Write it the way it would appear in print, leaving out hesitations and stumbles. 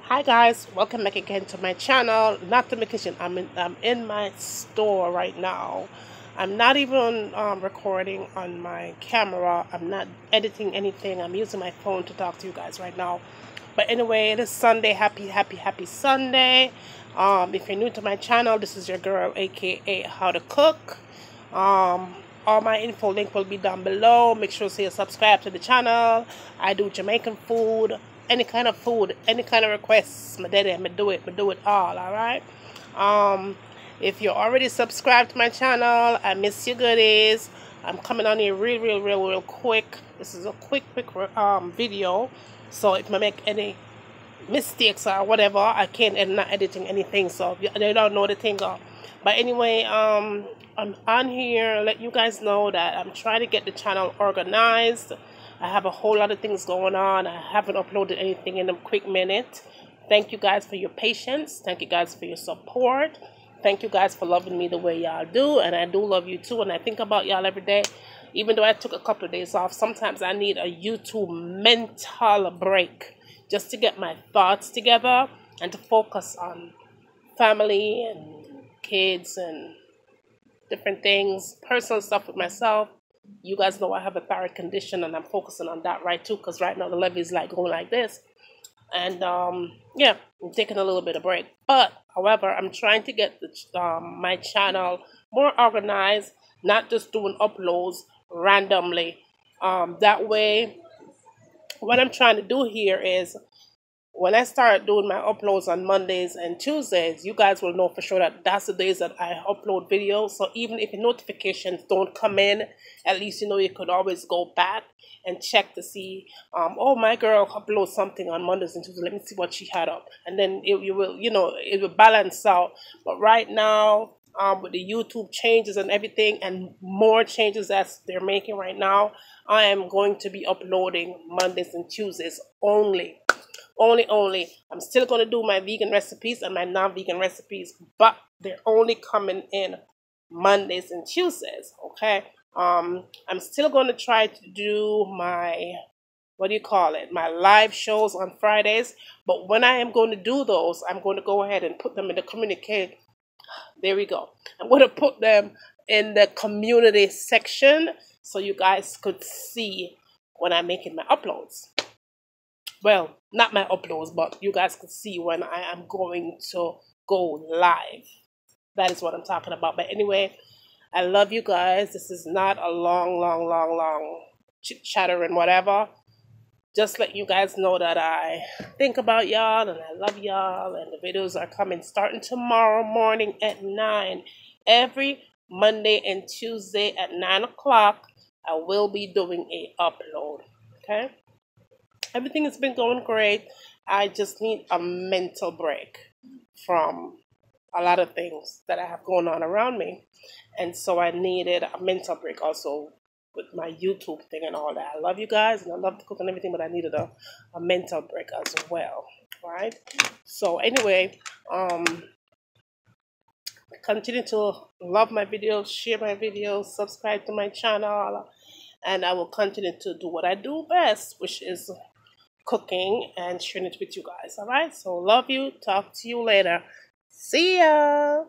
Hi guys, welcome back again to my channel. Not to my kitchen. I'm in my store right now. I'm not even recording on my camera. I'm not editing anything. I'm using my phone to talk to you guys right now. But anyway, it is Sunday. Happy Sunday. If you're new to my channel, this is your girl, aka How to Cook. All my info link will be down below. Make sure to subscribe to the channel. I do Jamaican food, any kind of food, any kind of requests. My daddy, I do it all right. If you're already subscribed to my channel, I miss your goodies. I'm coming on here real quick. This is a quick video. So if I make any mistakes or whatever, I can't. I'm not editing anything, so they don't know the thing. But anyway, I'm on here let you guys know that I'm trying to get the channel organized. I have a whole lot of things going on. I haven't uploaded anything in a quick minute. Thank you guys for your patience. Thank you guys for your support. Thank you guys for loving me the way y'all do, and I do love you too, and I think about y'all every day. Even though I took a couple of days off, sometimes I need a YouTube mental break just to get my thoughts together and to focus on family and kids and different things, personal stuff with myself. You guys know I have a thyroid condition, and I'm focusing on that right too, because right now the levy is like going like this. And yeah, I'm taking a little bit of break. But however, I'm trying to get my channel more organized, not just doing uploads randomly. That way, what I'm trying to do here is, when I start doing my uploads on Mondays and Tuesdays, you guys will know for sure that that's the days that I upload videos. So even if the notifications don't come in, at least you know you could always go back and check to see, oh, my girl uploads something on Mondays and Tuesdays. Let me see what she had up. And then it will balance out. But right now, with the YouTube changes and everything, and more changes that they're making right now, I am going to be uploading Mondays and Tuesdays only. Only. I'm still going to do my vegan recipes and my non-vegan recipes, but they're only coming in Mondays and Tuesdays, okay? I'm still going to try to do my, my live shows on Fridays, but when I am going to do those, I'm going to go ahead and put them in the communicate. There we go. I'm going to put them in the community section so you guys could see when I'm making my uploads. Well, not my uploads, but you guys can see when I am going to go live. That is what I'm talking about. But anyway, I love you guys. This is not a long chit-chatter and whatever. Just let you guys know that I think about y'all and I love y'all. And the videos are coming starting tomorrow morning at 9. Every Monday and Tuesday at 9 o'clock, I will be doing a upload. Okay? Everything has been going great. I just need a mental break from a lot of things that I have going on around me. And so I needed a mental break also with my YouTube thing and all that. I love you guys and I love to cook and everything, but I needed a mental break as well. Right? So anyway, continue to love my videos, share my videos, subscribe to my channel, and I will continue to do what I do best, which is cooking and sharing it with you guys. All right, so love you. Talk to you later. See ya.